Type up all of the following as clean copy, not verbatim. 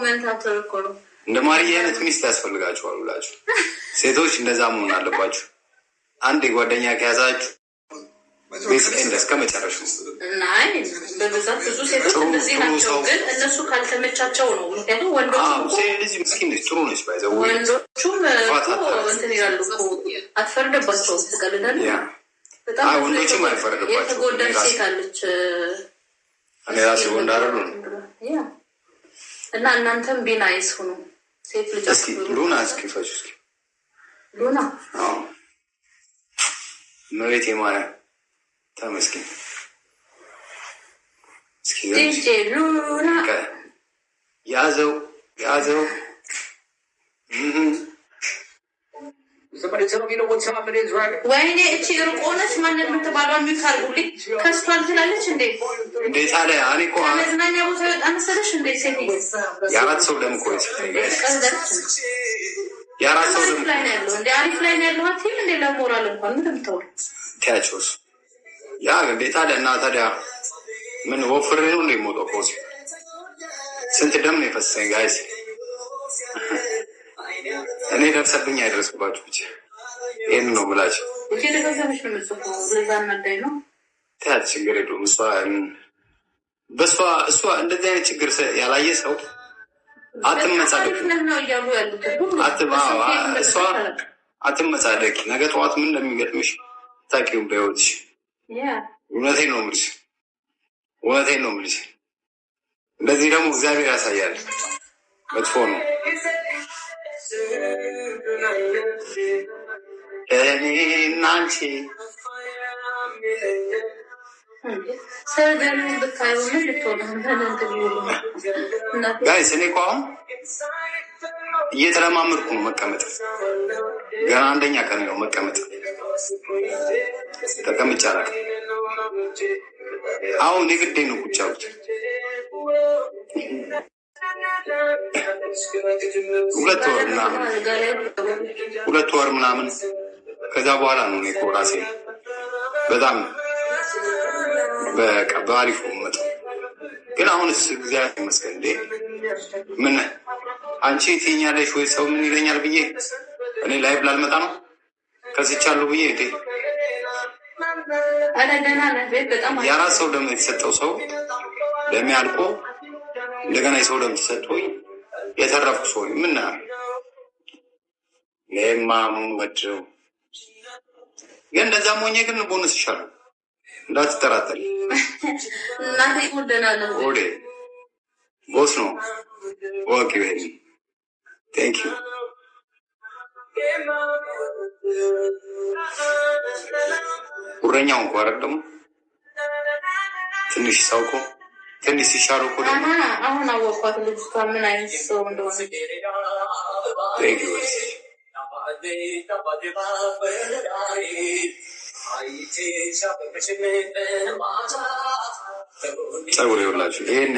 ኮሜንታተር እኮ ነው። እንደ ማርዬ አይነት ሚስት ያስፈልጋችኋል ብላችሁ ሴቶች እንደዛ መሆን አለባችሁ። አንድ ጓደኛ ከያዛችሁ ቤስ ኤንድ እስከ መጨረሻው። ናይ በብዛት ብዙ ሴቶች እንደዚህ ናቸው፣ ግን እነሱ ካልተመቻቸው ነው። ምክንያቱም ወንዶቹ ልጅ ምስኪን ነች፣ ጥሩ ነች። ባይዘው ወንዶቹም እንትን ይላሉ እኮ አትፈርደባቸው። ተቀልደን በጣም ወንዶቹም አይፈርደባቸው። የተጎዳች ሴት አለች። እኔ ራሴ ወንድ አይደል እና እናንተም ቢናይስ ሁኑ። ሴት ልጅ እስኪ ሉና እስኪ ፈጭ እስኪ ሉና መሬት የማርያም ተመስገን። እስኪ ዲጄ ሉና ያዘው ወይኔ እቺ ርቆነች ማንን የምትባለው የሚካርጉልኝ ከስቷል ትላለች እንዴ? እንዴት አለ እኔ እኮ መዝናኛ ቦታ ወጣ መሰለሽ እንዴ? ሴት የአራት ሰው ደም እኮ የአራት ሰው ደም ላይ ነው ያለው እንዴ? አሪፍ ላይ ነው ያለው። አትይም እንዴ? ለሞራል እንኳን ምን ተምተው ታያቸውስ ያ እንዴት አለ እና ታዲያ ምን ወፍሬ ነው እንዴ ሞቶ ኮስ ስንት ደም ነው የፈሰሰኝ ጋይስ። እኔ ደርሰብኝ አይደርስባችሁ ብቻ ይሄን ነው ብላችሁ እቺ ደረሰብሽ ነው የምትጽፈው። ለዛ እናዳይ ነው ታያች ችግር የለውም። እሷ እንደዚህ አይነት ችግር ያላየ ሰው አትመጻደቂ ነው እያሉ ያሉት እሷ አትመጻደቂ። ነገ ጠዋት ምን እንደሚገጥምሽ ታውቂው በህይወትሽ። እውነቴን ነው የምልሽ። እንደዚህ ደግሞ እግዚአብሔር ያሳያል። መጥፎ ነው። እኔ እና አንቺ ጋይስ እኔ እኮ አሁን እየተለማመድኩ ነው መቀመጥ። ገና አንደኛ ቀን ነው መቀመጥ። ተቀምጬ አላውቅም። አሁን የግዴ ነው ቁጭ አልኩት። 2 ወር ምናምን ከዛ በኋላ ነው እኔ እኮ ራሴ በጣም በቃ በአሪፉ መጣ። ግን አሁንስ እግዚአብሔር ይመስገን እንዴ ምን አንቺ ትኛለሽ ወይ ሰው ምን ይለኛል ብዬ እኔ ላይቭ ላልመጣ ነው ከስቻለሁ ብዬ እንዴ የአራት ሰው ደም የተሰጠው ሰው ለሚያልቆ እንደገና የሰው ደም ተሰጥቶኝ የተረፍኩ ሰው ምን ለማሙመድው ግን እንደዛ ሞኘ ግን ቦነስ ይሻላል እንዳትጠራጠሪ። እናቴ ወደናለ ወደ ቦስ ነው ወቂ ወይ ቴንክ ዩ ቁረኛውን ቋረጥ ደግሞ ትንሽ ሳውቆ ትንሽ ሲሻሉ እኮ ደግሞ አሁን አወኳት ልጅቷ ምን አይነት ሰው እንደሆነ። ጸጉር ይኸውላችሁ ይሄን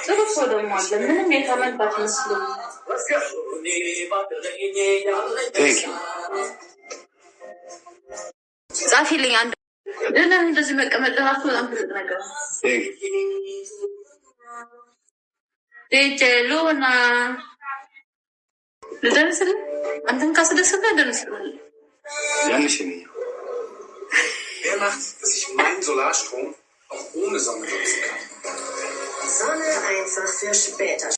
ጥሩ ሰው ደግሞ አለ። ምንም የተመንባት መስሎኝ ጻፊልኝ አንድ ደህና እንደዚህ መቀመጥ ራሱ በጣም ትልቅ ነገር ነው። ዲጄ ሉና ልደርስልህ አንተን ካስደሰተ ደርስልህ ያንሽ ነው Wer macht, dass ich meinen Solarstrom auch ohne Sonne nutzen kann? Sonne einfach für später.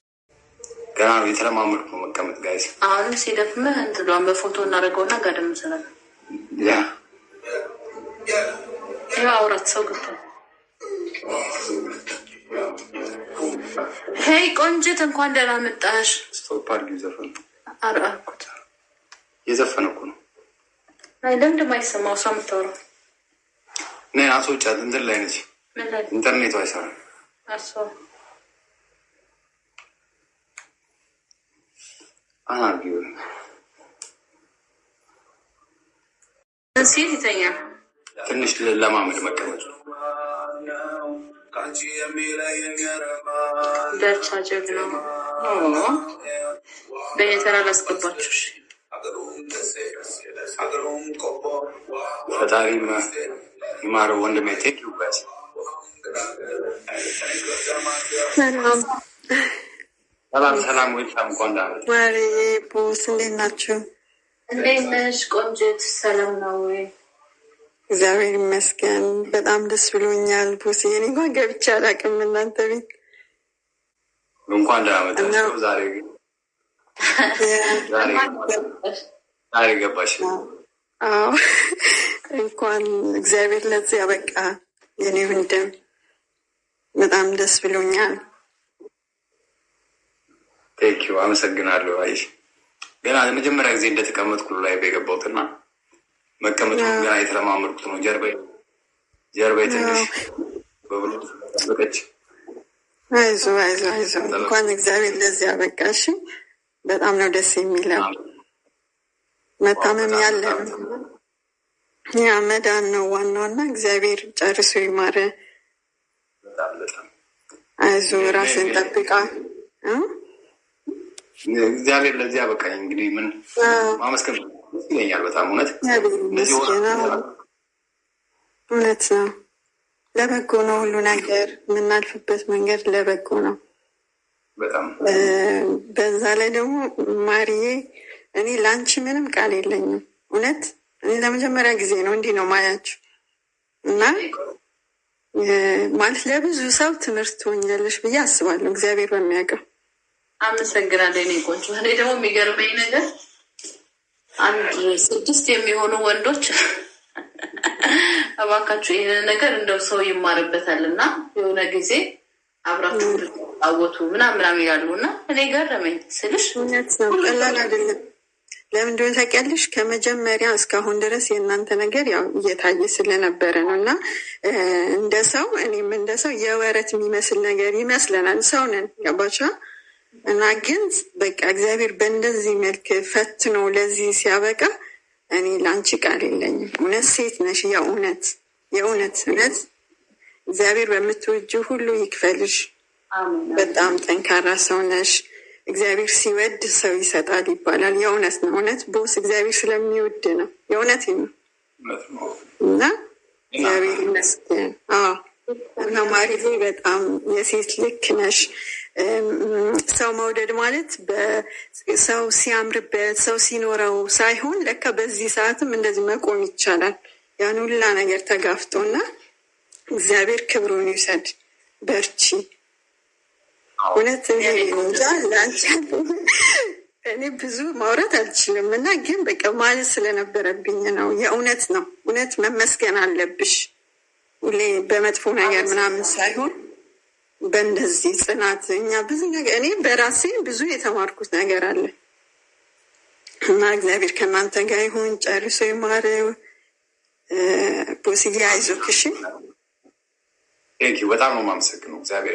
ገና የተለማመድኩ ነው መቀመጥ ጋይስ። አሁን ሲደክምህ እንትሏን በፎቶ እናደርገውና ጋደም ስላል ያው አውራት ሰው ገብቷል። ሄይ ቆንጅት እንኳን ደህና መጣሽ። ስቶፕ አድርጊ ዘፈን አርአኩት የዘፈነኩ ነው። አይ ለምን የማይሰማው ሰው የምታወራው ነይ አስወጫት። እንትን ላይ ነች ኢንተርኔቱ አይሰራም። አሶ አናርጊው ሲል ይተኛል። ትንሽ ለማመድ መቀመጥ ደርቻ ጀግና በየተራ ላስገባችሁ። ፈጣሪ ይማረው ወንድሜ። ቴንክ ዩ ጋይስ። ሰላም ዌልካም። እንኳን ደህና መጣህ ማሪ ቦስ፣ እንዴት ናችሁ? እንዴት ነሽ ቆንጆት? ሰላም ነው ወይ? እግዚአብሔር ይመስገን። በጣም ደስ ብሎኛል ቦስ። እኔ እንኳን ገብቼ አላውቅም እናንተ ቤት። እንኳን ደህና መጣሽ። ዛሬ ገባሽ? አዎ እንኳን እግዚአብሔር ለዚህ ያበቃ የኔ ወንድም። በጣም ደስ ብሎኛል። ቴንኪዩ፣ አመሰግናለሁ። አይሽ ገና ለመጀመሪያ ጊዜ እንደተቀመጥኩ ላይ በገባሁትና መቀመጡ ገና የተለማመድኩት ነው። ጀርባዬ ትንሽ በብሎ ተጠበቀች። አይዞ እንኳን እግዚአብሔር ለዚህ ያበቃሽ። በጣም ነው ደስ የሚለው። መታመም ያለ ያ መዳን ነው ዋናውና እግዚአብሔር ጨርሶ ይማረ። አይዞ ራስን ጠብቃ። እግዚአብሔር ለዚህ ያበቃኝ። እንግዲህ ምን ማመስገን ይለኛል። በጣም እውነት ነው። ለበጎ ነው ሁሉ ነገር። የምናልፍበት መንገድ ለበጎ ነው። በጣም በዛ ላይ ደግሞ ማሪዬ፣ እኔ ለአንቺ ምንም ቃል የለኝም። እውነት እኔ ለመጀመሪያ ጊዜ ነው እንዲህ ነው ማያችሁ እና ማለት ለብዙ ሰው ትምህርት ትሆኛለሽ ብዬ አስባለሁ። እግዚአብሔር በሚያውቀው። አመሰግናለሁ የኔ ቆንጆ። እኔ ደግሞ የሚገርመኝ ነገር 6 የሚሆኑ ወንዶች እባካችሁ ይህን ነገር እንደው ሰው ይማርበታል እና የሆነ ጊዜ አብራችሁ አወቱ ምናምን ይላሉ እና እኔ ገረመኝ ስልሽ እውነት ነው፣ ቀላል አይደለም። ለምን እንደሆነ ታውቂያለሽ? ከመጀመሪያ እስካሁን ድረስ የእናንተ ነገር ያው እየታየ ስለነበረ ነው እና እንደ ሰው እኔም እንደ ሰው የወረት የሚመስል ነገር ይመስለናል። ሰው ነን፣ ገባቻ እና ግን በቃ እግዚአብሔር በእንደዚህ መልክ ፈትኖ ለዚህ ሲያበቃ እኔ ለአንቺ ቃል የለኝም። እውነት ሴት ነሽ። የእውነት እግዚአብሔር በምትወጂው ሁሉ ይክፈልሽ። በጣም ጠንካራ ሰው ነሽ። እግዚአብሔር ሲወድ ሰው ይሰጣል ይባላል። የእውነት ነው። እውነት ቦስ እግዚአብሔር ስለሚወድ ነው። የእውነት ነው እና እግዚአብሔር ይመስገን። እና ማሪቴ በጣም የሴት ልክ ነሽ። ሰው መውደድ ማለት ሰው ሲያምርበት ሰው ሲኖረው ሳይሆን ለካ በዚህ ሰዓትም እንደዚህ መቆም ይቻላል። ያን ሁላ ነገር ተጋፍጦና እግዚአብሔር ክብሩን ይውሰድ። በርቺ። እውነት እንጃ ለአንቺ እኔ ብዙ ማውራት አልችልም እና ግን በቃ ማለት ስለነበረብኝ ነው። የእውነት ነው። እውነት መመስገን አለብሽ። ሁሌ በመጥፎ ነገር ምናምን ሳይሆን በእንደዚህ ጽናት እኛ ብዙ ነገር እኔ በራሴ ብዙ የተማርኩት ነገር አለ እና እግዚአብሔር ከእናንተ ጋር ይሁን። ጨርሶ ይማረው። ቦስዬ አይዞህ። እሺ ቴንኪው። በጣም ነው የማመሰግነው። እግዚአብሔር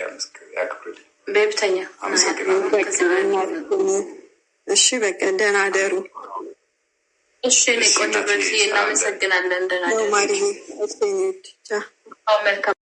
ያክብርልኝ። ቤብተኛ እሺ በቃ ደህና አደሩ። እሺ እኔ ቆንጆ በዚህ እናመሰግናለን። ደህና አደሩ። ማሪ። እሺ መልካም